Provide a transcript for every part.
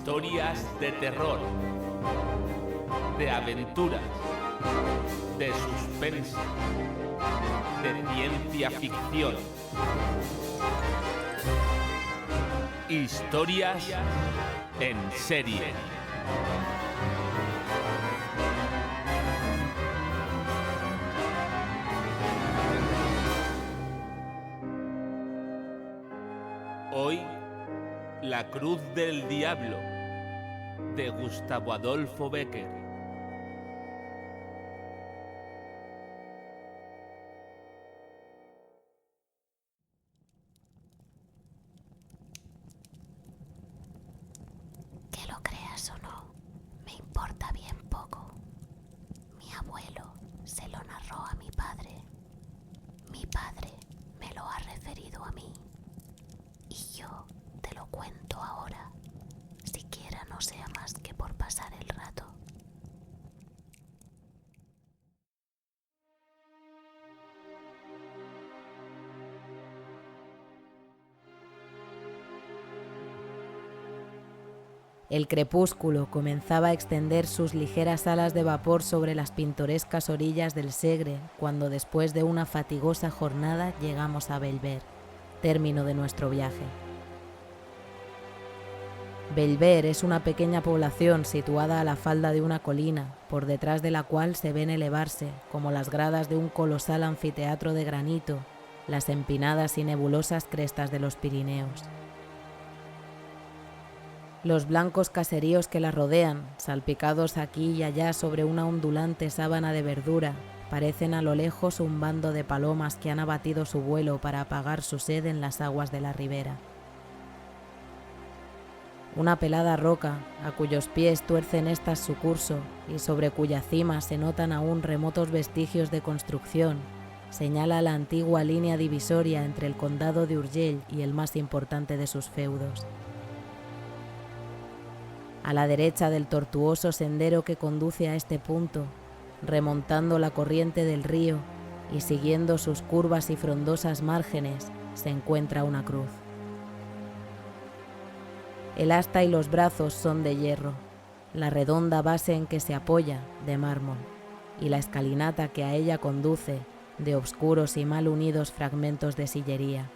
Historias de terror, de aventuras, de suspense, de ciencia ficción. Historias en serie. Hoy, La Cruz del Diablo, de Gustavo Adolfo Bécquer. Que lo creas o no, me importa bien poco. Mi abuelo se lo narró a mi padre. Mi padre me lo ha referido a mí. Y yo te lo cuento ahora, siquiera no sea más que por pasar el rato. El crepúsculo comenzaba a extender sus ligeras alas de vapor sobre las pintorescas orillas del Segre cuando después de una fatigosa jornada llegamos a Bellver, término de nuestro viaje. Bellver es una pequeña población situada a la falda de una colina, por detrás de la cual se ven elevarse, como las gradas de un colosal anfiteatro de granito, las empinadas y nebulosas crestas de los Pirineos. Los blancos caseríos que la rodean, salpicados aquí y allá sobre una ondulante sábana de verdura, parecen a lo lejos un bando de palomas que han abatido su vuelo para apagar su sed en las aguas de la ribera. Una pelada roca, a cuyos pies tuercen estas su curso y sobre cuya cima se notan aún remotos vestigios de construcción, señala la antigua línea divisoria entre el condado de Urgell y el más importante de sus feudos. A la derecha del tortuoso sendero que conduce a este punto, remontando la corriente del río y siguiendo sus curvas y frondosas márgenes, se encuentra una cruz. El asta y los brazos son de hierro, la redonda base en que se apoya, de mármol, y la escalinata que a ella conduce, de obscuros y mal unidos fragmentos de sillería.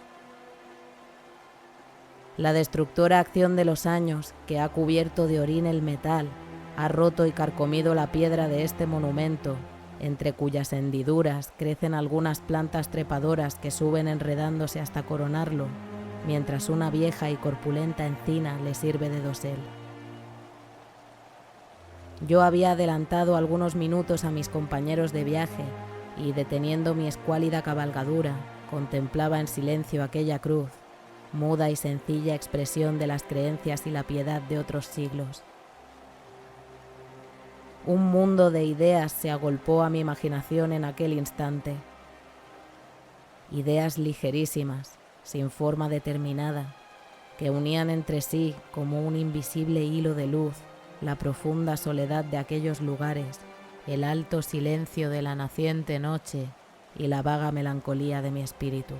La destructora acción de los años, que ha cubierto de orín el metal, ha roto y carcomido la piedra de este monumento, entre cuyas hendiduras crecen algunas plantas trepadoras que suben enredándose hasta coronarlo, mientras una vieja y corpulenta encina le sirve de dosel. Yo había adelantado algunos minutos a mis compañeros de viaje y, deteniendo mi escuálida cabalgadura, contemplaba en silencio aquella cruz, muda y sencilla expresión de las creencias y la piedad de otros siglos. Un mundo de ideas se agolpó a mi imaginación en aquel instante. Ideas ligerísimas, sin forma determinada, que unían entre sí como un invisible hilo de luz la profunda soledad de aquellos lugares, el alto silencio de la naciente noche y la vaga melancolía de mi espíritu.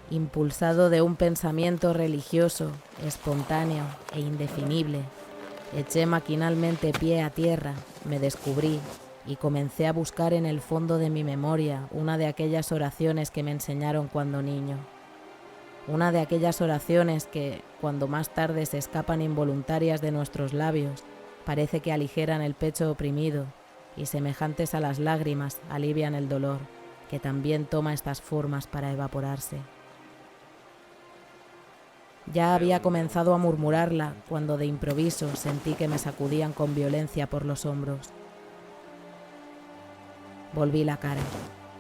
Impulsado de un pensamiento religioso, espontáneo e indefinible, eché maquinalmente pie a tierra, me descubrí y comencé a buscar en el fondo de mi memoria una de aquellas oraciones que me enseñaron cuando niño. Una de aquellas oraciones que, cuando más tarde se escapan involuntarias de nuestros labios, parece que aligeran el pecho oprimido y, semejantes a las lágrimas, alivian el dolor, que también toma estas formas para evaporarse. Ya había comenzado a murmurarla cuando de improviso sentí que me sacudían con violencia por los hombros. Volví la cara.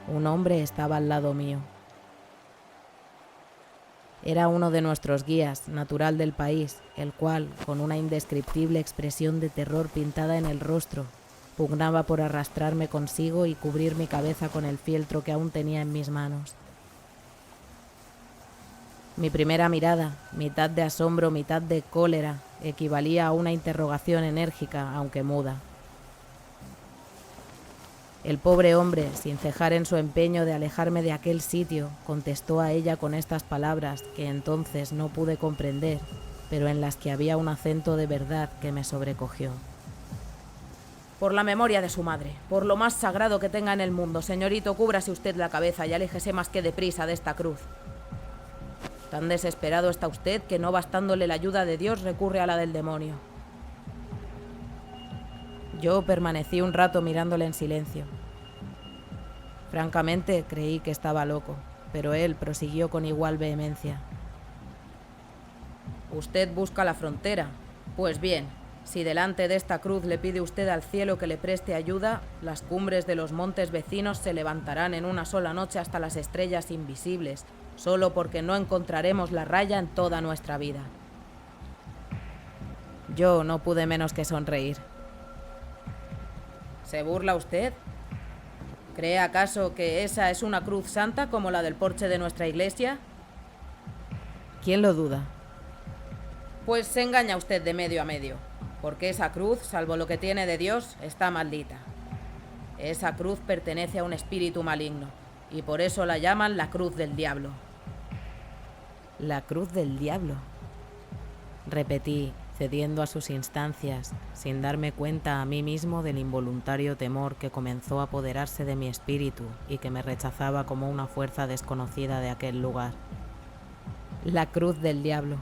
Un hombre estaba al lado mío. Era uno de nuestros guías, natural del país, el cual, con una indescriptible expresión de terror pintada en el rostro, pugnaba por arrastrarme consigo y cubrir mi cabeza con el fieltro que aún tenía en mis manos. Mi primera mirada, mitad de asombro, mitad de cólera, equivalía a una interrogación enérgica, aunque muda. El pobre hombre, sin cejar en su empeño de alejarme de aquel sitio, contestó a ella con estas palabras que entonces no pude comprender pero en las que había un acento de verdad que me sobrecogió. Por la memoria de su madre, por lo más sagrado que tenga en el mundo, señorito, cúbrase usted la cabeza y aléjese más que deprisa de esta cruz. Tan desesperado está usted que no bastándole la ayuda de Dios recurre a la del demonio. Yo permanecí un rato mirándole en silencio. Francamente creí que estaba loco, pero él prosiguió con igual vehemencia. Usted busca la frontera. Pues bien, si delante de esta cruz le pide usted al cielo que le preste ayuda, las cumbres de los montes vecinos se levantarán en una sola noche hasta las estrellas invisibles, solo porque no encontraremos la raya en toda nuestra vida. Yo no pude menos que sonreír. ¿Se burla usted? ¿Cree acaso que esa es una cruz santa como la del porche de nuestra iglesia? ¿Quién lo duda? Pues se engaña usted de medio a medio, porque esa cruz, salvo lo que tiene de Dios, está maldita. Esa cruz pertenece a un espíritu maligno, y por eso la llaman la cruz del diablo. ¿La cruz del diablo? Repetí, cediendo a sus instancias, sin darme cuenta a mí mismo del involuntario temor que comenzó a apoderarse de mi espíritu y que me rechazaba como una fuerza desconocida de aquel lugar. La cruz del diablo.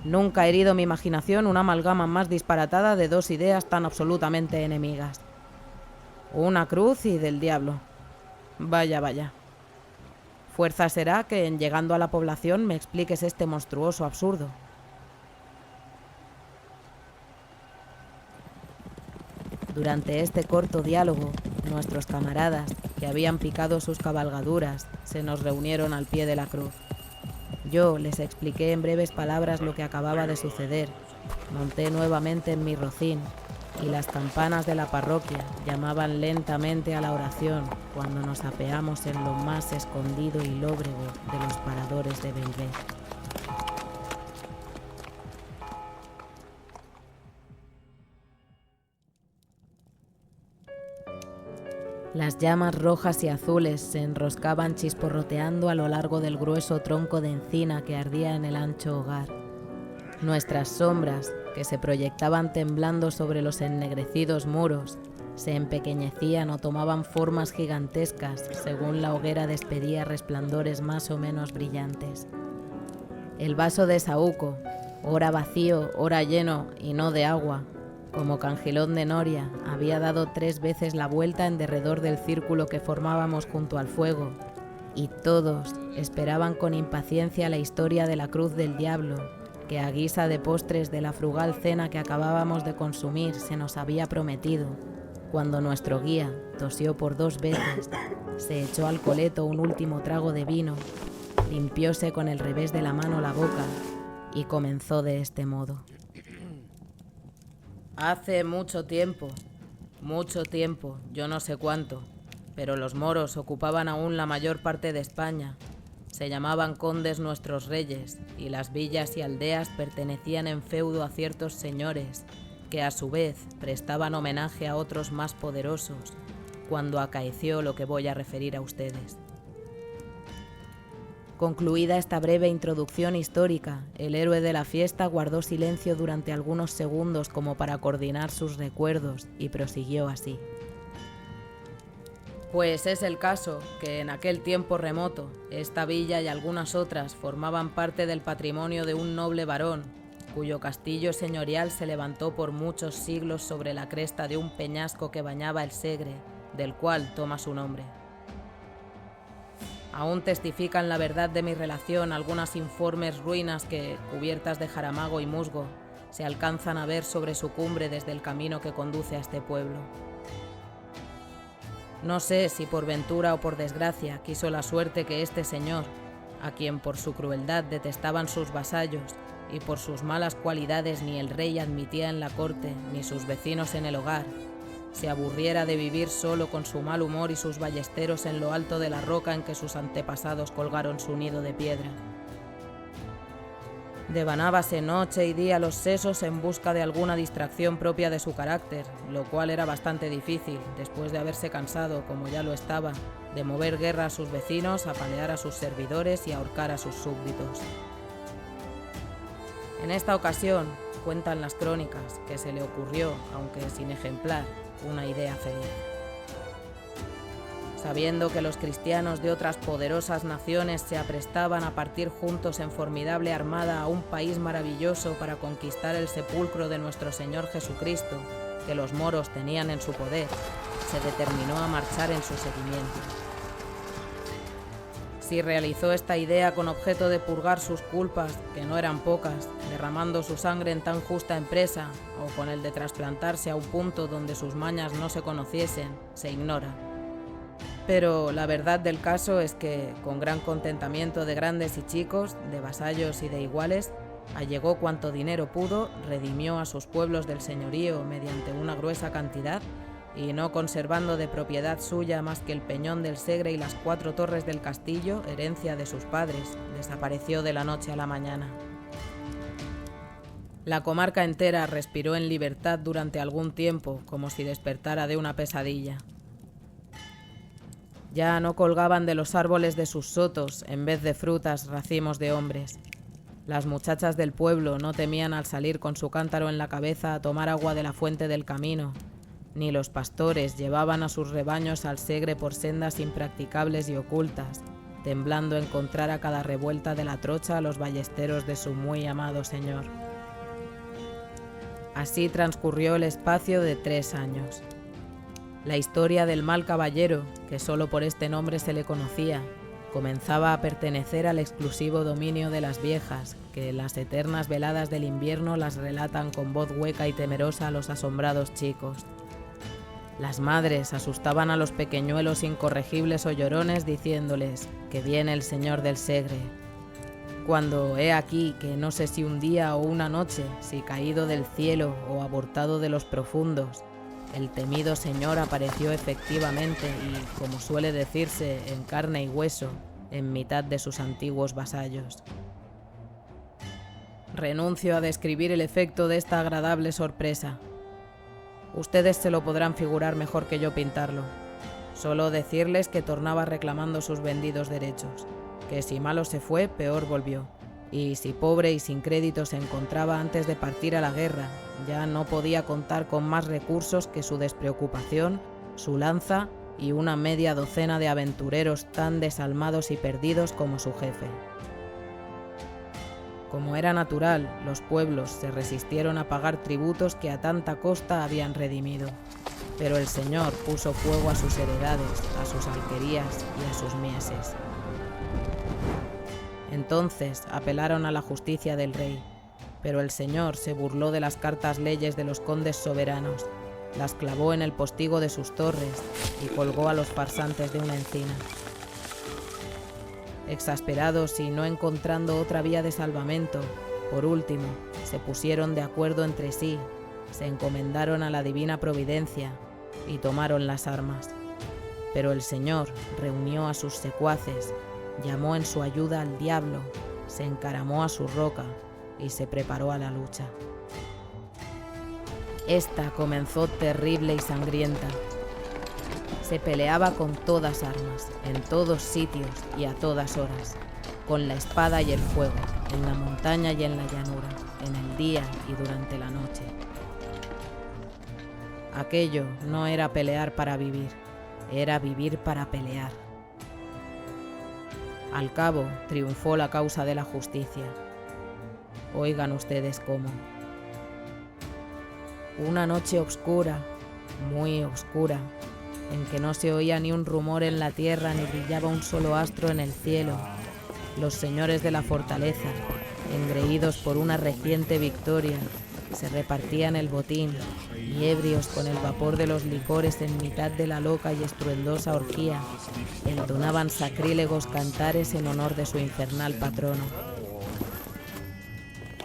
Nunca ha herido mi imaginación una amalgama más disparatada de dos ideas tan absolutamente enemigas. Una cruz y del diablo. Vaya, vaya. Fuerza será que en llegando a la población me expliques este monstruoso absurdo. Durante este corto diálogo, nuestros camaradas, que habían picado sus cabalgaduras, se nos reunieron al pie de la cruz. Yo les expliqué en breves palabras lo que acababa de suceder, monté nuevamente en mi rocín, y las campanas de la parroquia llamaban lentamente a la oración cuando nos apeamos en lo más escondido y lóbrego de los paradores de Bellver. Las llamas rojas y azules se enroscaban chisporroteando a lo largo del grueso tronco de encina que ardía en el ancho hogar. Nuestras sombras, que se proyectaban temblando sobre los ennegrecidos muros, se empequeñecían o tomaban formas gigantescas según la hoguera despedía resplandores más o menos brillantes. El vaso de saúco, ora vacío, ora lleno y no de agua, como Cangilón de Noria, había dado 3 veces la vuelta en derredor del círculo que formábamos junto al fuego, y todos esperaban con impaciencia la historia de la cruz del diablo, que a guisa de postres de la frugal cena que acabábamos de consumir se nos había prometido, cuando nuestro guía tosió por 2 veces, se echó al coleto un último trago de vino, limpióse con el revés de la mano la boca y comenzó de este modo. Hace mucho tiempo, yo no sé cuánto, pero los moros ocupaban aún la mayor parte de España. Se llamaban condes nuestros reyes, y las villas y aldeas pertenecían en feudo a ciertos señores, que a su vez prestaban homenaje a otros más poderosos, cuando acaeció lo que voy a referir a ustedes. Concluida esta breve introducción histórica, el héroe de la fiesta guardó silencio durante algunos segundos como para coordinar sus recuerdos y prosiguió así. Pues es el caso que en aquel tiempo remoto, esta villa y algunas otras formaban parte del patrimonio de un noble varón, cuyo castillo señorial se levantó por muchos siglos sobre la cresta de un peñasco que bañaba el Segre, del cual toma su nombre. Aún testifican la verdad de mi relación algunas informes ruinas que, cubiertas de jaramago y musgo, se alcanzan a ver sobre su cumbre desde el camino que conduce a este pueblo. No sé si por ventura o por desgracia quiso la suerte que este señor, a quien por su crueldad detestaban sus vasallos y por sus malas cualidades ni el rey admitía en la corte ni sus vecinos en el hogar, se aburriera de vivir solo con su mal humor y sus ballesteros en lo alto de la roca en que sus antepasados colgaron su nido de piedra. Devanábase noche y día los sesos en busca de alguna distracción propia de su carácter, lo cual era bastante difícil, después de haberse cansado, como ya lo estaba, de mover guerra a sus vecinos, apalear a sus servidores y ahorcar a sus súbditos. En esta ocasión, cuentan las crónicas, que se le ocurrió, aunque sin ejemplar, una idea feliz. Sabiendo que los cristianos de otras poderosas naciones se aprestaban a partir juntos en formidable armada a un país maravilloso para conquistar el sepulcro de nuestro Señor Jesucristo, que los moros tenían en su poder, se determinó a marchar en su seguimiento. Si realizó esta idea con objeto de purgar sus culpas, que no eran pocas, derramando su sangre en tan justa empresa, o con el de trasplantarse a un punto donde sus mañas no se conociesen, se ignora. Pero la verdad del caso es que, con gran contentamiento de grandes y chicos, de vasallos y de iguales, allegó cuanto dinero pudo, redimió a sus pueblos del señorío mediante una gruesa cantidad, y no conservando de propiedad suya más que el peñón del Segre y las 4 torres del castillo, herencia de sus padres, desapareció de la noche a la mañana. La comarca entera respiró en libertad durante algún tiempo, como si despertara de una pesadilla. Ya no colgaban de los árboles de sus sotos, en vez de frutas, racimos de hombres. Las muchachas del pueblo no temían al salir con su cántaro en la cabeza a tomar agua de la fuente del camino, ni los pastores llevaban a sus rebaños al Segre por sendas impracticables y ocultas, temblando encontrar a cada revuelta de la trocha a los ballesteros de su muy amado señor. Así transcurrió el espacio de 3 años. La historia del mal caballero, que solo por este nombre se le conocía, comenzaba a pertenecer al exclusivo dominio de las viejas, que en las eternas veladas del invierno las relatan con voz hueca y temerosa a los asombrados chicos. Las madres asustaban a los pequeñuelos incorregibles o llorones diciéndoles que viene el señor del Segre, cuando he aquí que no sé si un día o una noche, si caído del cielo o abortado de los profundos, el temido señor apareció efectivamente y, como suele decirse, en carne y hueso, en mitad de sus antiguos vasallos. Renuncio a describir el efecto de esta agradable sorpresa. Ustedes se lo podrán figurar mejor que yo pintarlo. Solo decirles que tornaba reclamando sus vendidos derechos, que si malo se fue, peor volvió, y si pobre y sin crédito se encontraba antes de partir a la guerra, ya no podía contar con más recursos que su despreocupación, su lanza y una media docena de aventureros tan desalmados y perdidos como su jefe. Como era natural, los pueblos se resistieron a pagar tributos que a tanta costa habían redimido, pero el señor puso fuego a sus heredades, a sus alquerías y a sus mieses. Entonces apelaron a la justicia del rey, pero el señor se burló de las cartas leyes de los condes soberanos, las clavó en el postigo de sus torres y colgó a los farsantes de una encina. Exasperados y no encontrando otra vía de salvamento, por último, se pusieron de acuerdo entre sí, se encomendaron a la divina providencia y tomaron las armas. Pero el señor reunió a sus secuaces, llamó en su ayuda al diablo, se encaramó a su roca y se preparó a la lucha. Esta comenzó terrible y sangrienta. Se peleaba con todas armas, en todos sitios y a todas horas, con la espada y el fuego, en la montaña y en la llanura, en el día y durante la noche. Aquello no era pelear para vivir, era vivir para pelear. Al cabo, triunfó la causa de la justicia. Oigan ustedes cómo. Una noche oscura, muy oscura, en que no se oía ni un rumor en la tierra ni brillaba un solo astro en el cielo, los señores de la fortaleza, engreídos por una reciente victoria, se repartían el botín y, ebrios con el vapor de los licores en mitad de la loca y estruendosa orgía, entonaban sacrílegos cantares en honor de su infernal patrono.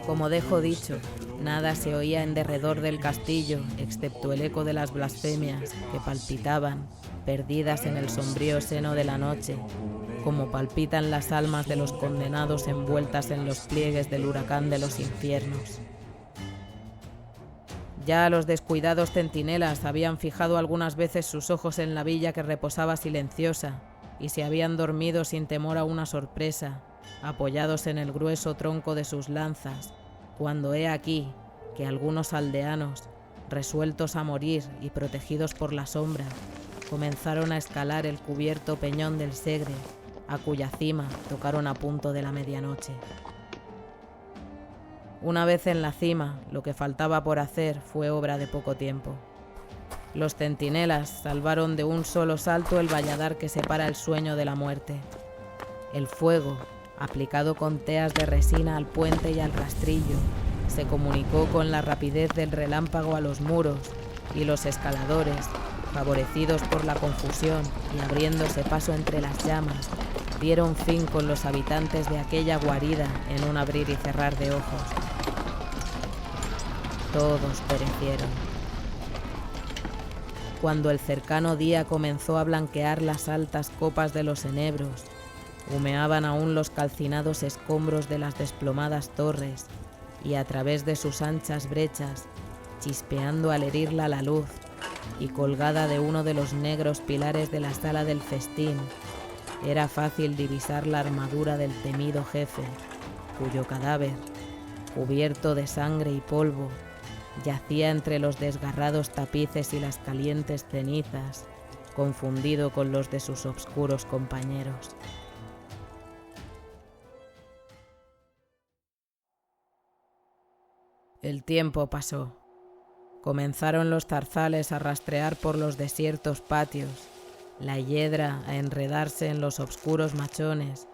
Como dejo dicho, nada se oía en derredor del castillo, excepto el eco de las blasfemias que palpitaban, perdidas en el sombrío seno de la noche, como palpitan las almas de los condenados envueltas en los pliegues del huracán de los infiernos. Ya los descuidados centinelas habían fijado algunas veces sus ojos en la villa que reposaba silenciosa y se habían dormido sin temor a una sorpresa, apoyados en el grueso tronco de sus lanzas, cuando he aquí que algunos aldeanos, resueltos a morir y protegidos por la sombra, comenzaron a escalar el cubierto peñón del Segre, a cuya cima tocaron a punto de la medianoche. Una vez en la cima, lo que faltaba por hacer fue obra de poco tiempo. Los centinelas salvaron de un solo salto el valladar que separa el sueño de la muerte. El fuego, aplicado con teas de resina al puente y al rastrillo, se comunicó con la rapidez del relámpago a los muros, y los escaladores, favorecidos por la confusión y abriéndose paso entre las llamas, dieron fin con los habitantes de aquella guarida en un abrir y cerrar de ojos. Todos perecieron. Cuando el cercano día comenzó a blanquear las altas copas de los enebros, humeaban aún los calcinados escombros de las desplomadas torres, y a través de sus anchas brechas, chispeando al herirla la luz, y colgada de uno de los negros pilares de la sala del festín, era fácil divisar la armadura del temido jefe, cuyo cadáver, cubierto de sangre y polvo, yacía entre los desgarrados tapices y las calientes cenizas, confundido con los de sus obscuros compañeros. El tiempo pasó. Comenzaron los zarzales a rastrear por los desiertos patios, la hiedra a enredarse en los obscuros machones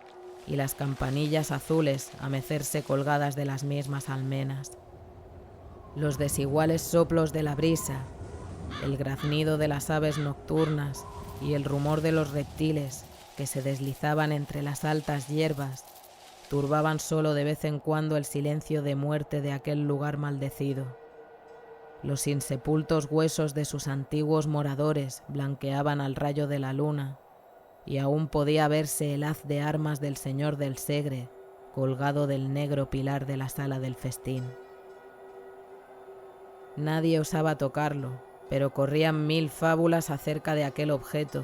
y las campanillas azules a mecerse colgadas de las mismas almenas. Los desiguales soplos de la brisa, el graznido de las aves nocturnas y el rumor de los reptiles que se deslizaban entre las altas hierbas turbaban solo de vez en cuando el silencio de muerte de aquel lugar maldecido. Los insepultos huesos de sus antiguos moradores blanqueaban al rayo de la luna, y aún podía verse el haz de armas del señor del Segre colgado del negro pilar de la sala del festín. Nadie osaba tocarlo, pero corrían 1000 fábulas acerca de aquel objeto,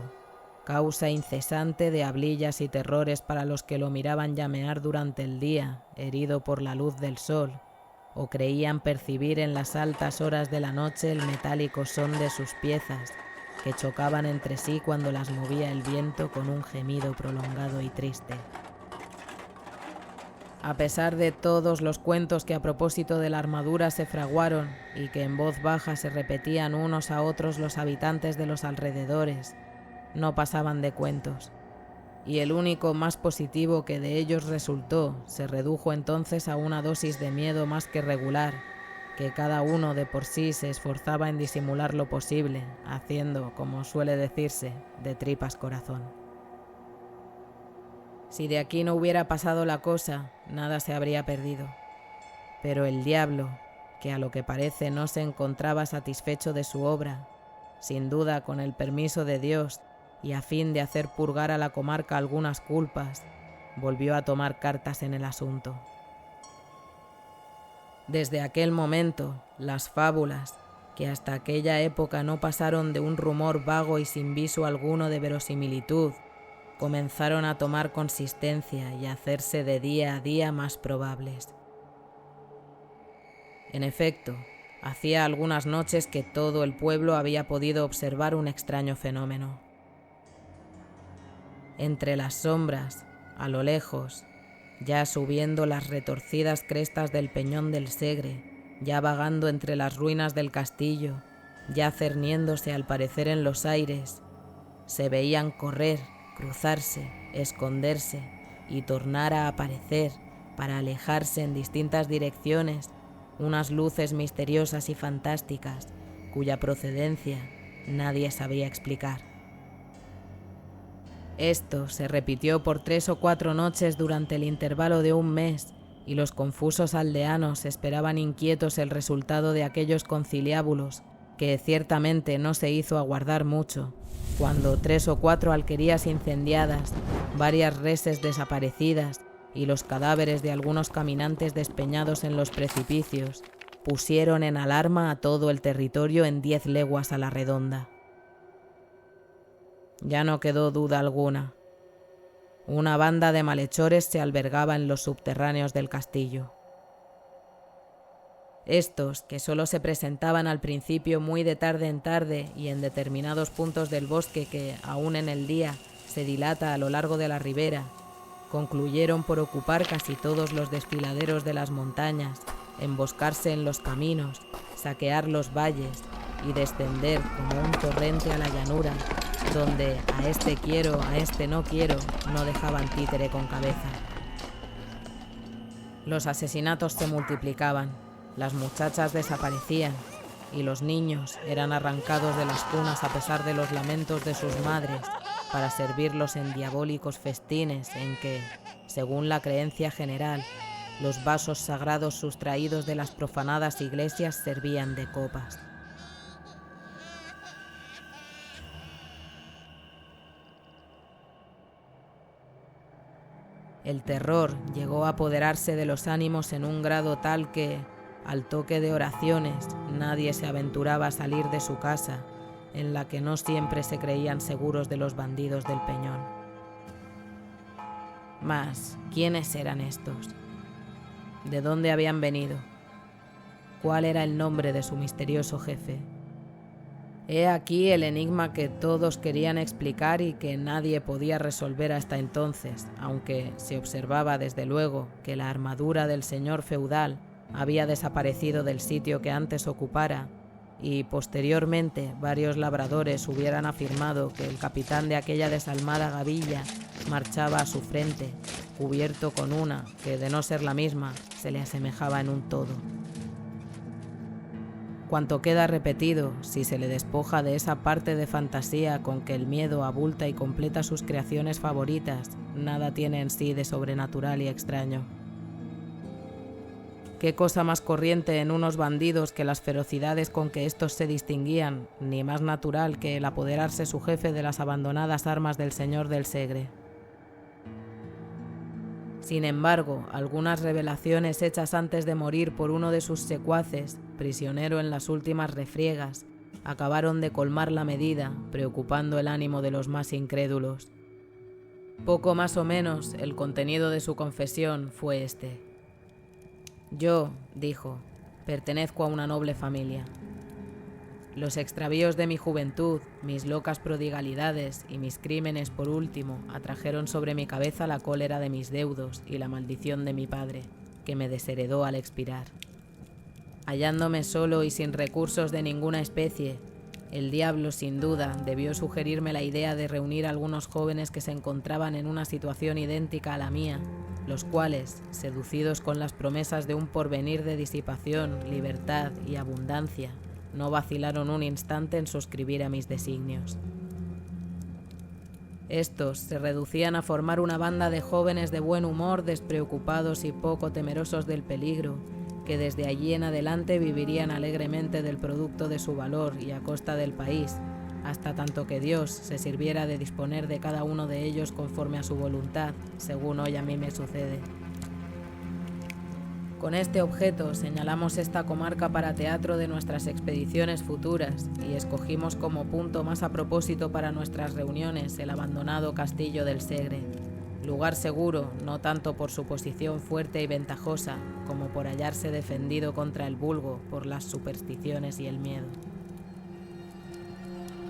causa incesante de hablillas y terrores para los que lo miraban llamear durante el día, herido por la luz del sol, o creían percibir en las altas horas de la noche el metálico son de sus piezas, que chocaban entre sí cuando las movía el viento con un gemido prolongado y triste. A pesar de todos los cuentos que a propósito de la armadura se fraguaron y que en voz baja se repetían unos a otros los habitantes de los alrededores, no pasaban de cuentos, y el único más positivo que de ellos resultó se redujo entonces a una dosis de miedo más que regular, que cada uno de por sí se esforzaba en disimular lo posible, haciendo, como suele decirse, de tripas corazón. Si de aquí no hubiera pasado la cosa, nada se habría perdido. Pero el diablo, que a lo que parece no se encontraba satisfecho de su obra, sin duda con el permiso de Dios y a fin de hacer purgar a la comarca algunas culpas, volvió a tomar cartas en el asunto. Desde aquel momento, las fábulas, que hasta aquella época no pasaron de un rumor vago y sin viso alguno de verosimilitud, comenzaron a tomar consistencia y a hacerse de día a día más probables. En efecto, hacía algunas noches que todo el pueblo había podido observar un extraño fenómeno. Entre las sombras, a lo lejos, ya subiendo las retorcidas crestas del peñón del Segre, ya vagando entre las ruinas del castillo, ya cerniéndose al parecer en los aires, se veían correr, cruzarse, esconderse y tornar a aparecer para alejarse en distintas direcciones unas luces misteriosas y fantásticas cuya procedencia nadie sabía explicar. Esto se repitió por 3 o 4 noches durante el intervalo de un mes, y los confusos aldeanos esperaban inquietos el resultado de aquellos conciliábulos, que ciertamente no se hizo aguardar mucho, cuando 3 o 4 alquerías incendiadas, varias reses desaparecidas y los cadáveres de algunos caminantes despeñados en los precipicios pusieron en alarma a todo el territorio en 10 leguas a la redonda. Ya no quedó duda alguna. Una banda de malhechores se albergaba en los subterráneos del castillo. Estos, que solo se presentaban al principio muy de tarde en tarde y en determinados puntos del bosque que, aún en el día, se dilata a lo largo de la ribera, concluyeron por ocupar casi todos los desfiladeros de las montañas, emboscarse en los caminos, saquear los valles y descender como un torrente a la llanura, donde a este quiero, a este no quiero, no dejaban títere con cabeza. Los asesinatos se multiplicaban, las muchachas desaparecían y los niños eran arrancados de las cunas a pesar de los lamentos de sus madres para servirlos en diabólicos festines en que, según la creencia general, los vasos sagrados sustraídos de las profanadas iglesias servían de copas. El terror llegó a apoderarse de los ánimos en un grado tal que, al toque de oraciones, nadie se aventuraba a salir de su casa, en la que no siempre se creían seguros de los bandidos del Peñón. Mas, ¿quiénes eran estos? ¿De dónde habían venido? ¿Cuál era el nombre de su misterioso jefe? He aquí el enigma que todos querían explicar y que nadie podía resolver hasta entonces, aunque se observaba desde luego que la armadura del señor feudal había desaparecido del sitio que antes ocupara, y posteriormente varios labradores hubieran afirmado que el capitán de aquella desalmada gavilla marchaba a su frente, cubierto con una que, de no ser la misma, se le asemejaba en un todo. Cuanto queda repetido, si se le despoja de esa parte de fantasía con que el miedo abulta y completa sus creaciones favoritas, nada tiene en sí de sobrenatural y extraño. ¿Qué cosa más corriente en unos bandidos que las ferocidades con que éstos se distinguían, ni más natural que el apoderarse su jefe de las abandonadas armas del señor del Segre? Sin embargo, algunas revelaciones hechas antes de morir por uno de sus secuaces, prisionero en las últimas refriegas, acabaron de colmar la medida, preocupando el ánimo de los más incrédulos. Poco más o menos, el contenido de su confesión fue este. Yo, dijo, pertenezco a una noble familia. Los extravíos de mi juventud, mis locas prodigalidades y mis crímenes por último atrajeron sobre mi cabeza la cólera de mis deudos y la maldición de mi padre, que me desheredó al expirar. Hallándome solo y sin recursos de ninguna especie, el diablo sin duda debió sugerirme la idea de reunir a algunos jóvenes que se encontraban en una situación idéntica a la mía, los cuales, seducidos con las promesas de un porvenir de disipación, libertad y abundancia, no vacilaron un instante en suscribir a mis designios. Estos se reducían a formar una banda de jóvenes de buen humor, despreocupados y poco temerosos del peligro, que desde allí en adelante vivirían alegremente del producto de su valor y a costa del país, hasta tanto que Dios se sirviera de disponer de cada uno de ellos conforme a su voluntad, según hoy a mí me sucede. Con este objeto señalamos esta comarca para teatro de nuestras expediciones futuras y escogimos como punto más a propósito para nuestras reuniones el abandonado castillo del Segre, lugar seguro no tanto por su posición fuerte y ventajosa como por hallarse defendido contra el vulgo por las supersticiones y el miedo.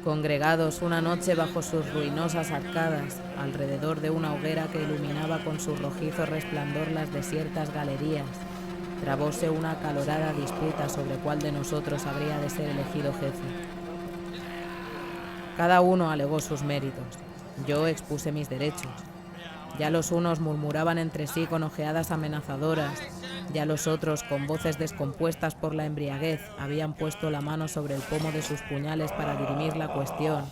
Congregados una noche bajo sus ruinosas arcadas, alrededor de una hoguera que iluminaba con su rojizo resplandor las desiertas galerías, trabóse una acalorada disputa sobre cuál de nosotros habría de ser elegido jefe. Cada uno alegó sus méritos, yo expuse mis derechos. Ya los unos murmuraban entre sí con ojeadas amenazadoras, ya los otros, con voces descompuestas por la embriaguez, habían puesto la mano sobre el pomo de sus puñales para dirimir la cuestión,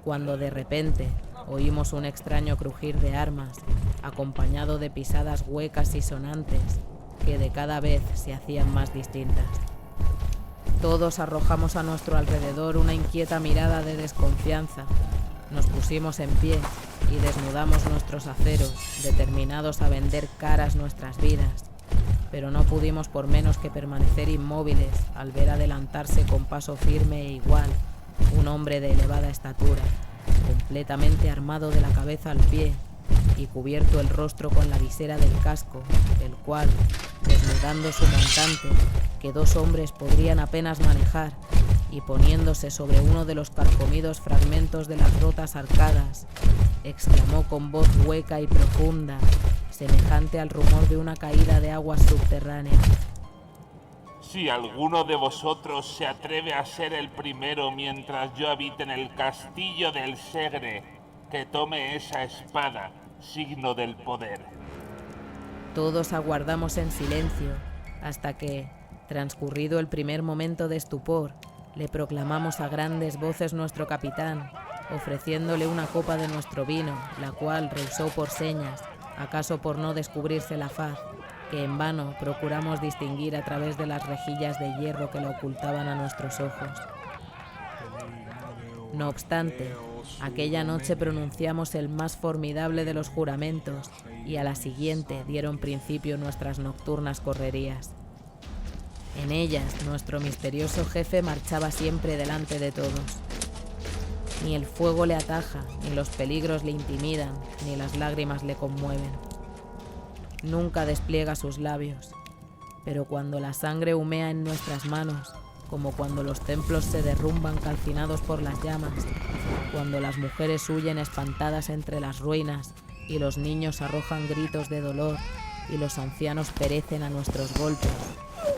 cuando de repente oímos un extraño crujir de armas, acompañado de pisadas huecas y sonantes, que de cada vez se hacían más distintas. Todos arrojamos a nuestro alrededor una inquieta mirada de desconfianza. Nos pusimos en pie y desnudamos nuestros aceros, determinados a vender caras nuestras vidas, pero no pudimos por menos que permanecer inmóviles al ver adelantarse con paso firme e igual un hombre de elevada estatura, completamente armado de la cabeza al pie y cubierto el rostro con la visera del casco, el cual, desde desnudando su montante, que 2 hombres podrían apenas manejar, y poniéndose sobre uno de los carcomidos fragmentos de las rotas arcadas, exclamó con voz hueca y profunda, semejante al rumor de una caída de aguas subterráneas: Si alguno de vosotros se atreve a ser el primero mientras yo habite en el castillo del Segre, que tome esa espada, signo del poder. Todos aguardamos en silencio, hasta que, transcurrido el primer momento de estupor, le proclamamos a grandes voces nuestro capitán, ofreciéndole una copa de nuestro vino, la cual rehusó por señas, acaso por no descubrirse la faz, que en vano procuramos distinguir a través de las rejillas de hierro que la ocultaban a nuestros ojos. No obstante, aquella noche pronunciamos el más formidable de los juramentos y a la siguiente dieron principio nuestras nocturnas correrías. En ellas, nuestro misterioso jefe marchaba siempre delante de todos. Ni el fuego le ataja, ni los peligros le intimidan, ni las lágrimas le conmueven. Nunca despliega sus labios, pero cuando la sangre humea en nuestras manos, como cuando los templos se derrumban calcinados por las llamas, cuando las mujeres huyen espantadas entre las ruinas y los niños arrojan gritos de dolor y los ancianos perecen a nuestros golpes,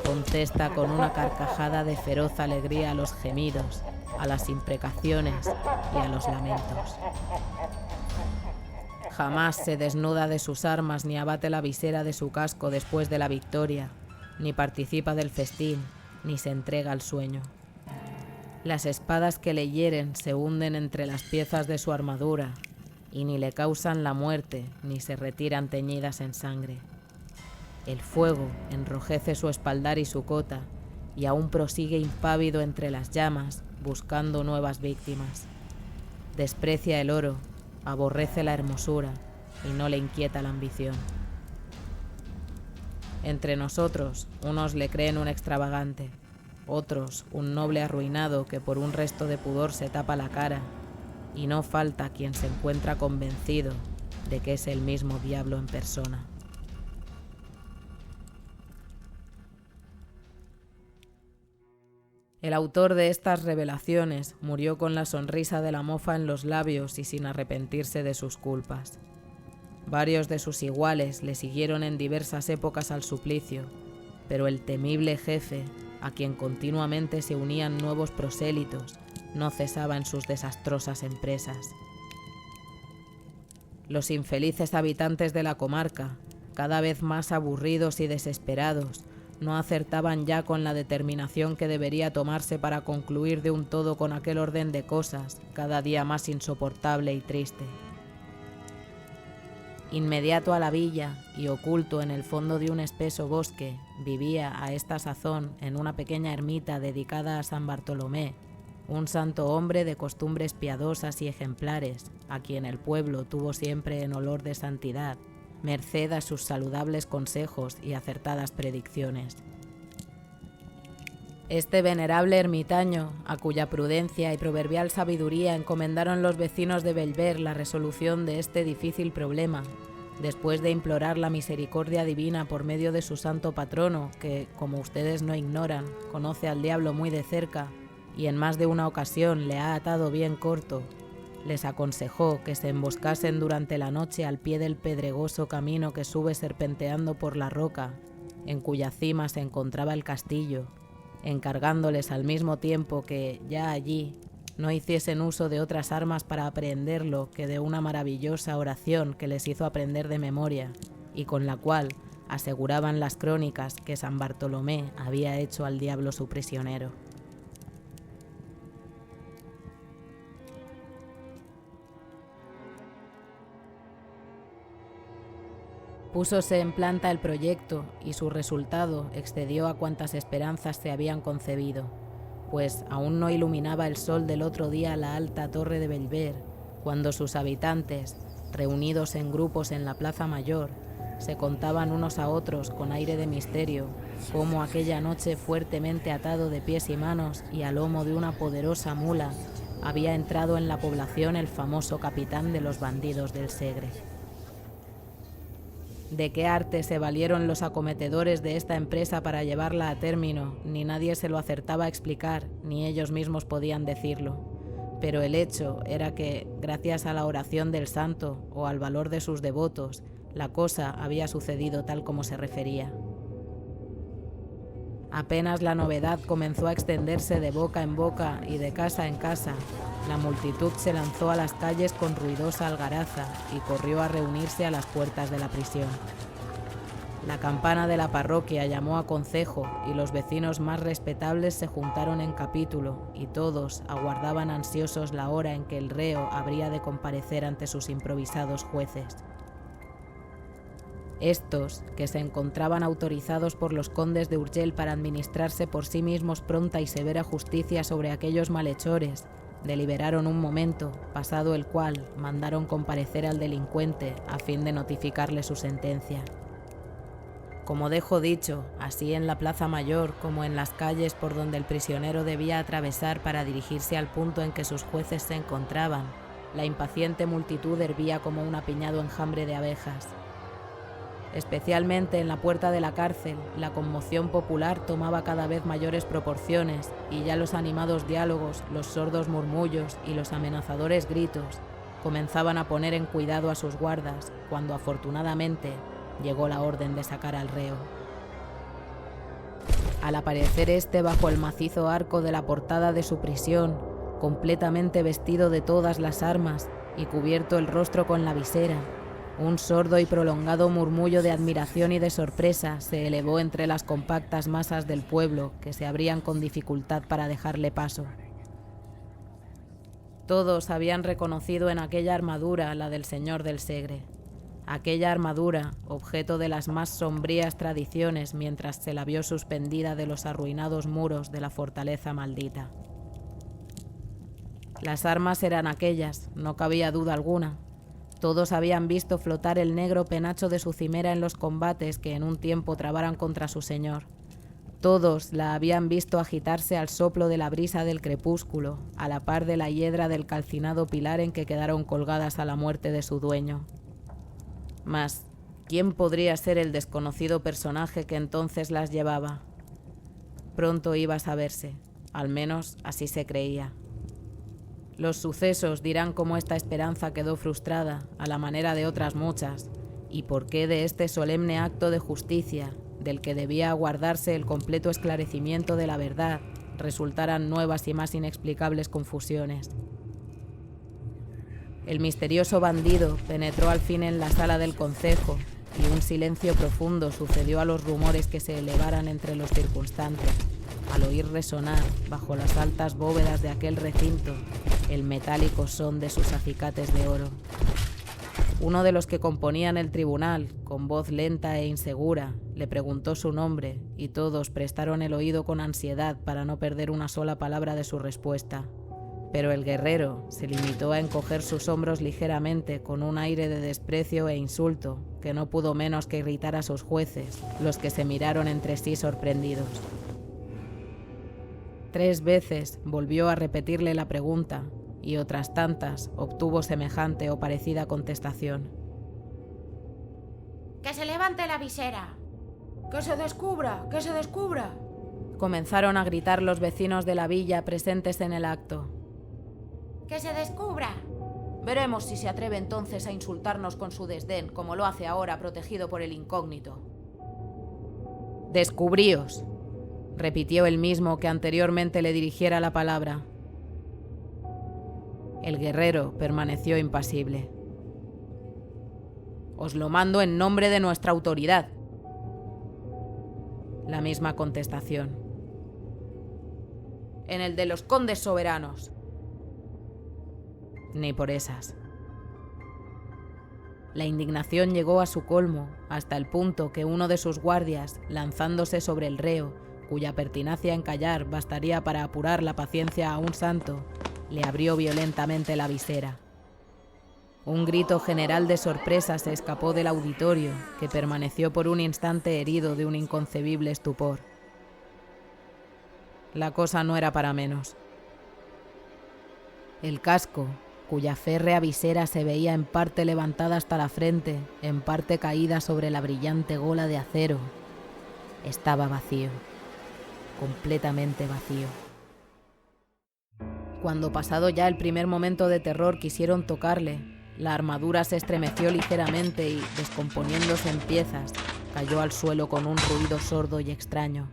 contesta con una carcajada de feroz alegría a los gemidos, a las imprecaciones y a los lamentos. Jamás se desnuda de sus armas ni abate la visera de su casco después de la victoria, ni participa del festín, ni se entrega al sueño. Las espadas que le hieren se hunden entre las piezas de su armadura, y ni le causan la muerte, ni se retiran teñidas en sangre. El fuego enrojece su espaldar y su cota, y aún prosigue impávido entre las llamas, buscando nuevas víctimas. Desprecia el oro, aborrece la hermosura, y no le inquieta la ambición. Entre nosotros, unos le creen un extravagante, otros un noble arruinado que por un resto de pudor se tapa la cara, y no falta quien se encuentra convencido de que es el mismo diablo en persona. El autor de estas revelaciones murió con la sonrisa de la mofa en los labios y sin arrepentirse de sus culpas. Varios de sus iguales le siguieron en diversas épocas al suplicio, pero el temible jefe, a quien continuamente se unían nuevos prosélitos, no cesaba en sus desastrosas empresas. Los infelices habitantes de la comarca, cada vez más aburridos y desesperados, no acertaban ya con la determinación que debería tomarse para concluir de un todo con aquel orden de cosas, cada día más insoportable y triste. Inmediato a la villa y oculto en el fondo de un espeso bosque, vivía a esta sazón en una pequeña ermita dedicada a San Bartolomé, un santo hombre de costumbres piadosas y ejemplares, a quien el pueblo tuvo siempre en olor de santidad, merced a sus saludables consejos y acertadas predicciones. Este venerable ermitaño, a cuya prudencia y proverbial sabiduría encomendaron los vecinos de Bellver la resolución de este difícil problema, después de implorar la misericordia divina por medio de su santo patrono, que, como ustedes no ignoran, conoce al diablo muy de cerca y en más de una ocasión le ha atado bien corto, les aconsejó que se emboscasen durante la noche al pie del pedregoso camino que sube serpenteando por la roca, en cuya cima se encontraba el castillo, encargándoles al mismo tiempo que, ya allí, no hiciesen uso de otras armas para aprehenderlo que de una maravillosa oración que les hizo aprender de memoria, y con la cual aseguraban las crónicas que San Bartolomé había hecho al diablo su prisionero. Púsose en planta el proyecto y su resultado excedió a cuantas esperanzas se habían concebido, pues aún no iluminaba el sol del otro día la alta torre de Bellver, cuando sus habitantes, reunidos en grupos en la plaza mayor, se contaban unos a otros con aire de misterio cómo aquella noche, fuertemente atado de pies y manos y a lomo de una poderosa mula, había entrado en la población el famoso capitán de los bandidos del Segre. De qué arte se valieron los acometedores de esta empresa para llevarla a término, ni nadie se lo acertaba a explicar, ni ellos mismos podían decirlo. Pero el hecho era que, gracias a la oración del santo o al valor de sus devotos, la cosa había sucedido tal como se refería. Apenas la novedad comenzó a extenderse de boca en boca y de casa en casa, la multitud se lanzó a las calles con ruidosa algaraza y corrió a reunirse a las puertas de la prisión. La campana de la parroquia llamó a concejo y los vecinos más respetables se juntaron en capítulo y todos aguardaban ansiosos la hora en que el reo habría de comparecer ante sus improvisados jueces. Estos, que se encontraban autorizados por los condes de Urgell para administrarse por sí mismos pronta y severa justicia sobre aquellos malhechores, deliberaron un momento, pasado el cual mandaron comparecer al delincuente a fin de notificarle su sentencia. Como dejo dicho, así en la Plaza Mayor como en las calles por donde el prisionero debía atravesar para dirigirse al punto en que sus jueces se encontraban, la impaciente multitud hervía como un apiñado enjambre de abejas. Especialmente en la puerta de la cárcel, la conmoción popular tomaba cada vez mayores proporciones y ya los animados diálogos, los sordos murmullos y los amenazadores gritos comenzaban a poner en cuidado a sus guardas cuando afortunadamente llegó la orden de sacar al reo. Al aparecer este bajo el macizo arco de la portada de su prisión, completamente vestido de todas las armas y cubierto el rostro con la visera, un sordo y prolongado murmullo de admiración y de sorpresa se elevó entre las compactas masas del pueblo que se abrían con dificultad para dejarle paso. Todos habían reconocido en aquella armadura la del señor del Segre. Aquella armadura, objeto de las más sombrías tradiciones mientras se la vio suspendida de los arruinados muros de la fortaleza maldita. Las armas eran aquellas, no cabía duda alguna. Todos habían visto flotar el negro penacho de su cimera en los combates que en un tiempo trabaran contra su señor. Todos la habían visto agitarse al soplo de la brisa del crepúsculo, a la par de la hiedra del calcinado pilar en que quedaron colgadas a la muerte de su dueño. Mas, ¿quién podría ser el desconocido personaje que entonces las llevaba? Pronto iba a saberse, al menos así se creía. Los sucesos dirán cómo esta esperanza quedó frustrada, a la manera de otras muchas, y por qué de este solemne acto de justicia, del que debía aguardarse el completo esclarecimiento de la verdad, resultaran nuevas y más inexplicables confusiones. El misterioso bandido penetró al fin en la sala del concejo, y un silencio profundo sucedió a los rumores que se elevaran entre los circunstantes, al oír resonar, bajo las altas bóvedas de aquel recinto, el metálico son de sus acicates de oro. Uno de los que componían el tribunal, con voz lenta e insegura, le preguntó su nombre, y todos prestaron el oído con ansiedad para no perder una sola palabra de su respuesta. Pero el guerrero se limitó a encoger sus hombros ligeramente con un aire de desprecio e insulto que no pudo menos que irritar a sus jueces, los que se miraron entre sí sorprendidos. 3 veces volvió a repetirle la pregunta y otras tantas obtuvo semejante o parecida contestación. ¡Que se levante la visera! ¡Que se descubra! ¡Que se descubra! Comenzaron a gritar los vecinos de la villa presentes en el acto. ¡Que se descubra! Veremos si se atreve entonces a insultarnos con su desdén, como lo hace ahora protegido por el incógnito. «Descubríos», repitió el mismo que anteriormente le dirigiera la palabra. El guerrero permaneció impasible. «Os lo mando en nombre de nuestra autoridad». La misma contestación. «En el de los condes soberanos». Ni por esas. La indignación llegó a su colmo, hasta el punto que uno de sus guardias, lanzándose sobre el reo, cuya pertinacia en callar bastaría para apurar la paciencia a un santo, le abrió violentamente la visera. Un grito general de sorpresa se escapó del auditorio, que permaneció por un instante herido de un inconcebible estupor. La cosa no era para menos. El casco, cuya férrea visera se veía en parte levantada hasta la frente, en parte caída sobre la brillante gola de acero, estaba vacío, completamente vacío. Cuando pasado ya el primer momento de terror quisieron tocarle, la armadura se estremeció ligeramente y, descomponiéndose en piezas, cayó al suelo con un ruido sordo y extraño.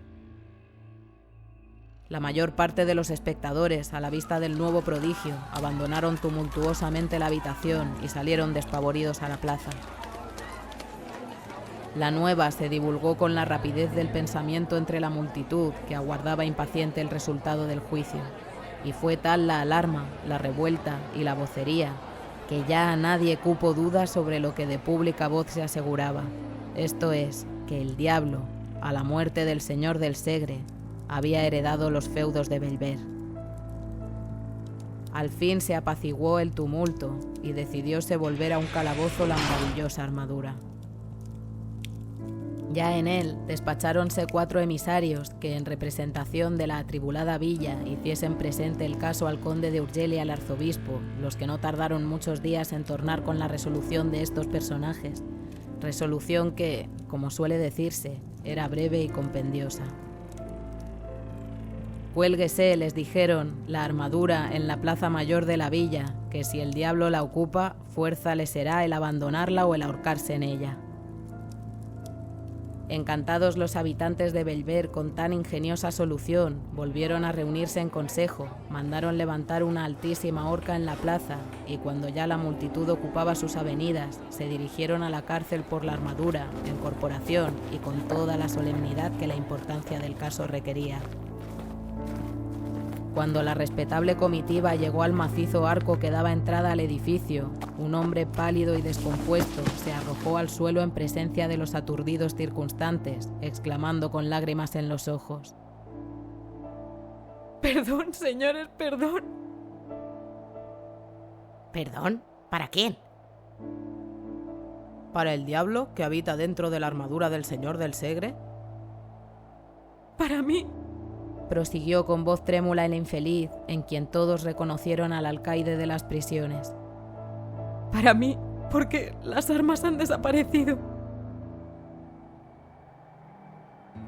La mayor parte de los espectadores, a la vista del nuevo prodigio, abandonaron tumultuosamente la habitación y salieron despavoridos a la plaza. La nueva se divulgó con la rapidez del pensamiento entre la multitud que aguardaba impaciente el resultado del juicio, y fue tal la alarma, la revuelta y la vocería que ya a nadie cupo duda sobre lo que de pública voz se aseguraba, esto es, que el diablo, a la muerte del señor del Segre, había heredado los feudos de Belver. Al fin se apaciguó el tumulto y decidióse volver a un calabozo la maravillosa armadura. Ya en él despacháronse 4 emisarios que, en representación de la atribulada villa, hiciesen presente el caso al conde de Urgell y al arzobispo, los que no tardaron muchos días en tornar con la resolución de estos personajes, resolución que, como suele decirse, era breve y compendiosa. Cuélguese, les dijeron, la armadura en la plaza mayor de la villa, que si el diablo la ocupa, fuerza le será el abandonarla o el ahorcarse en ella. Encantados los habitantes de Belver con tan ingeniosa solución, volvieron a reunirse en consejo, mandaron levantar una altísima horca en la plaza y cuando ya la multitud ocupaba sus avenidas, se dirigieron a la cárcel por la armadura, en corporación y con toda la solemnidad que la importancia del caso requería. Cuando la respetable comitiva llegó al macizo arco que daba entrada al edificio, un hombre pálido y descompuesto se arrojó al suelo en presencia de los aturdidos circunstantes, exclamando con lágrimas en los ojos: «Perdón, señores, perdón». ¿Perdón? ¿Para quién? ¿Para el diablo que habita dentro de la armadura del señor del Segre? «Para mí», prosiguió con voz trémula el infeliz, en quien todos reconocieron al alcaide de las prisiones. «Para mí, porque las armas han desaparecido».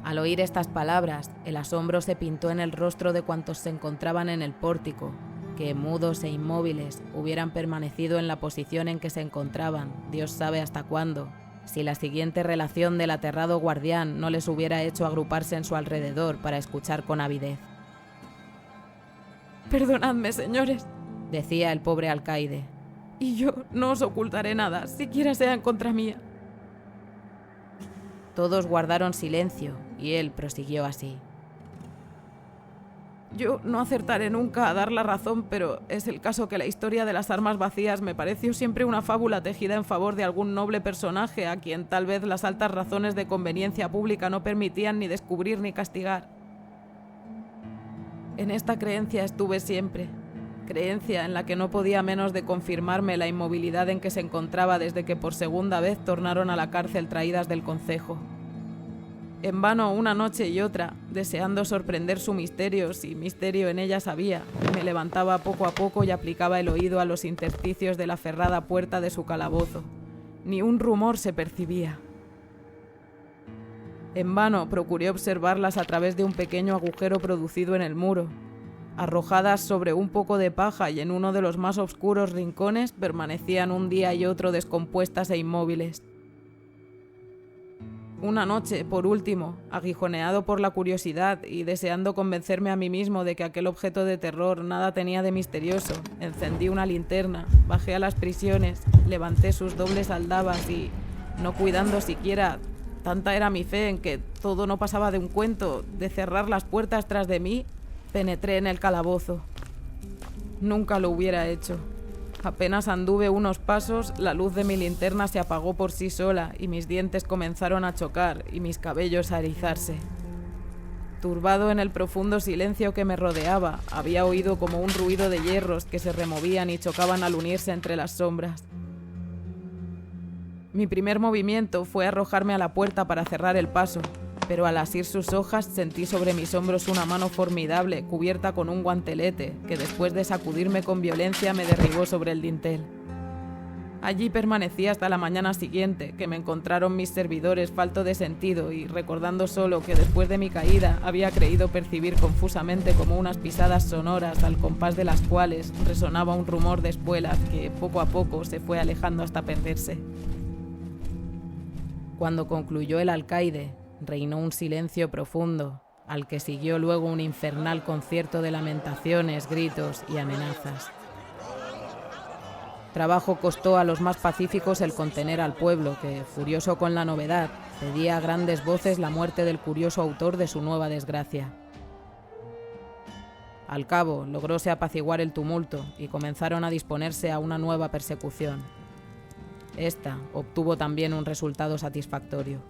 Al oír estas palabras, el asombro se pintó en el rostro de cuantos se encontraban en el pórtico, que, mudos e inmóviles, hubieran permanecido en la posición en que se encontraban, Dios sabe hasta cuándo, si la siguiente relación del aterrado guardián no les hubiera hecho agruparse en su alrededor para escuchar con avidez. «Perdonadme, señores», decía el pobre alcaide, «y yo no os ocultaré nada, siquiera sea en contra mía». Todos guardaron silencio y él prosiguió así: «Yo no acertaré nunca a dar la razón, pero es el caso que la historia de las armas vacías me pareció siempre una fábula tejida en favor de algún noble personaje a quien tal vez las altas razones de conveniencia pública no permitían ni descubrir ni castigar. En esta creencia estuve siempre, creencia en la que no podía menos de confirmarme la inmovilidad en que se encontraba desde que por segunda vez tornaron a la cárcel traídas del concejo. En vano una noche y otra, deseando sorprender su misterio, si misterio en ellas había, me levantaba poco a poco y aplicaba el oído a los intersticios de la cerrada puerta de su calabozo. Ni un rumor se percibía. En vano procuré observarlas a través de un pequeño agujero producido en el muro. Arrojadas sobre un poco de paja y en uno de los más oscuros rincones, permanecían un día y otro descompuestas e inmóviles. Una noche, por último, aguijoneado por la curiosidad y deseando convencerme a mí mismo de que aquel objeto de terror nada tenía de misterioso, encendí una linterna, bajé a las prisiones, levanté sus dobles aldabas y, no cuidando siquiera, tanta era mi fe en que todo no pasaba de un cuento, de cerrar las puertas tras de mí, penetré en el calabozo. Nunca lo hubiera hecho. Apenas anduve unos pasos, la luz de mi linterna se apagó por sí sola y mis dientes comenzaron a chocar y mis cabellos a erizarse. Turbado en el profundo silencio que me rodeaba, había oído como un ruido de hierros que se removían y chocaban al unirse entre las sombras. Mi primer movimiento fue arrojarme a la puerta para cerrar el paso, pero al asir sus hojas sentí sobre mis hombros una mano formidable cubierta con un guantelete que después de sacudirme con violencia me derribó sobre el dintel. Allí permanecí hasta la mañana siguiente, que me encontraron mis servidores falto de sentido y recordando solo que después de mi caída había creído percibir confusamente como unas pisadas sonoras al compás de las cuales resonaba un rumor de espuelas que poco a poco se fue alejando hasta perderse. Cuando concluyó el alcaide, reinó un silencio profundo, al que siguió luego un infernal concierto de lamentaciones, gritos y amenazas. Trabajo costó a los más pacíficos el contener al pueblo, que, furioso con la novedad, pedía a grandes voces la muerte del curioso autor de su nueva desgracia. Al cabo, logróse apaciguar el tumulto y comenzaron a disponerse a una nueva persecución. Esta obtuvo también un resultado satisfactorio.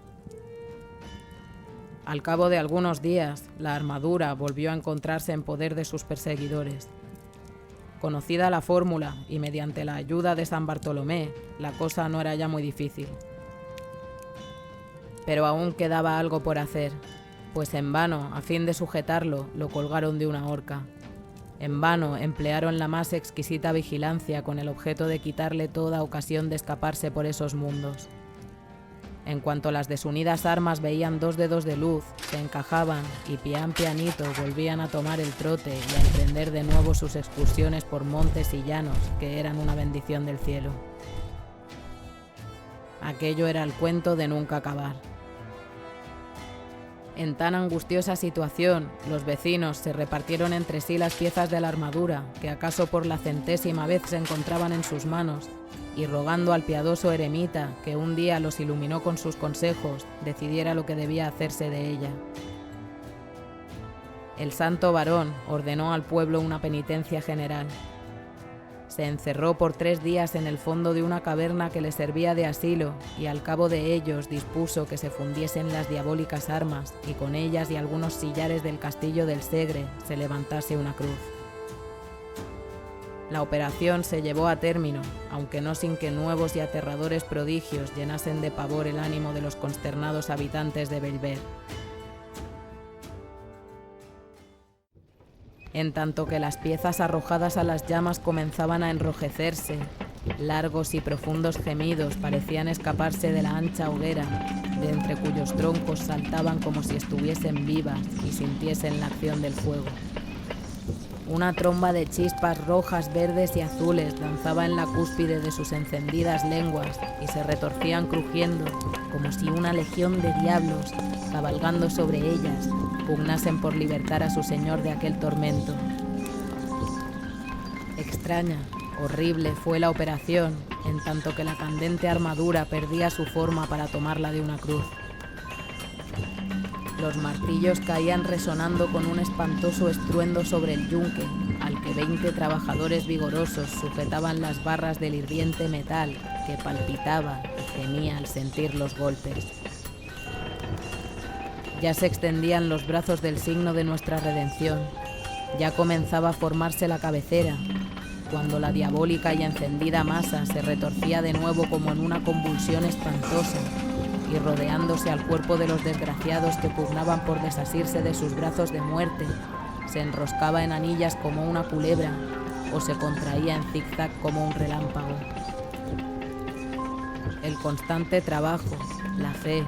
Al cabo de algunos días, la armadura volvió a encontrarse en poder de sus perseguidores. Conocida la fórmula y mediante la ayuda de San Bartolomé, la cosa no era ya muy difícil. Pero aún quedaba algo por hacer, pues en vano, a fin de sujetarlo, lo colgaron de una horca. En vano emplearon la más exquisita vigilancia con el objeto de quitarle toda ocasión de escaparse por esos mundos. En cuanto las desunidas armas veían 2 dedos de luz, se encajaban y pian pianito volvían a tomar el trote y a emprender de nuevo sus excursiones por montes y llanos, que eran una bendición del cielo. Aquello era el cuento de nunca acabar. En tan angustiosa situación, los vecinos se repartieron entre sí las piezas de la armadura, que acaso por la 100ª vez se encontraban en sus manos, y rogando al piadoso eremita, que un día los iluminó con sus consejos, decidiera lo que debía hacerse de ella. El santo varón ordenó al pueblo una penitencia general. Se encerró por 3 días en el fondo de una caverna que le servía de asilo y al cabo de ellos dispuso que se fundiesen las diabólicas armas y con ellas y algunos sillares del castillo del Segre se levantase una cruz. La operación se llevó a término, aunque no sin que nuevos y aterradores prodigios llenasen de pavor el ánimo de los consternados habitantes de Bellver. En tanto que las piezas arrojadas a las llamas comenzaban a enrojecerse, largos y profundos gemidos parecían escaparse de la ancha hoguera, de entre cuyos troncos saltaban como si estuviesen vivas y sintiesen la acción del fuego. Una tromba de chispas rojas, verdes y azules danzaba en la cúspide de sus encendidas lenguas y se retorcían crujiendo, como si una legión de diablos, cabalgando sobre ellas, pugnasen por libertar a su señor de aquel tormento. Extraña, horrible fue la operación, en tanto que la candente armadura perdía su forma para tomarla de una cruz. Los martillos caían resonando con un espantoso estruendo sobre el yunque, al que 20 trabajadores vigorosos sujetaban las barras del hirviente metal que palpitaba y gemía al sentir los golpes. Ya se extendían los brazos del signo de nuestra redención, ya comenzaba a formarse la cabecera, cuando la diabólica y encendida masa se retorcía de nuevo como en una convulsión espantosa, y rodeándose al cuerpo de los desgraciados que pugnaban por desasirse de sus brazos de muerte, se enroscaba en anillas como una culebra o se contraía en zigzag como un relámpago. El constante trabajo, la fe,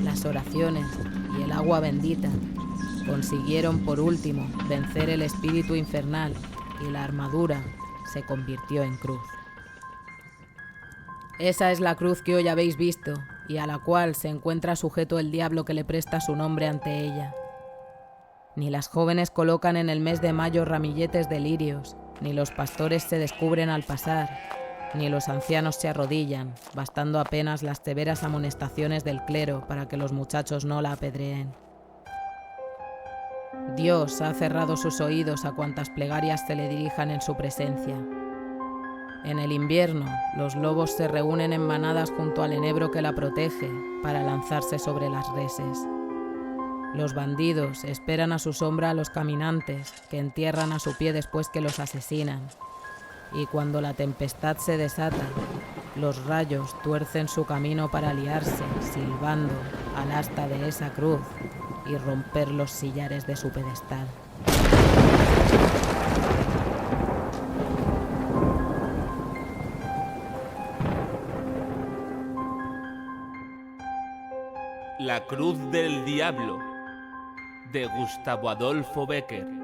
las oraciones y el agua bendita consiguieron por último vencer el espíritu infernal y la armadura se convirtió en cruz. Esa es la cruz que hoy habéis visto y a la cual se encuentra sujeto el diablo que le presta su nombre ante ella. Ni las jóvenes colocan en el mes de mayo ramilletes de lirios, ni los pastores se descubren al pasar, ni los ancianos se arrodillan, bastando apenas las severas amonestaciones del clero para que los muchachos no la apedreen. Dios ha cerrado sus oídos a cuantas plegarias se le dirijan en su presencia. En el invierno, los lobos se reúnen en manadas junto al enebro que la protege para lanzarse sobre las reses. Los bandidos esperan a su sombra a los caminantes que entierran a su pie después que los asesinan. Y cuando la tempestad se desata, los rayos tuercen su camino para liarse, silbando, al asta de esa cruz y romper los sillares de su pedestal. La Cruz del Diablo, de Gustavo Adolfo Bécquer.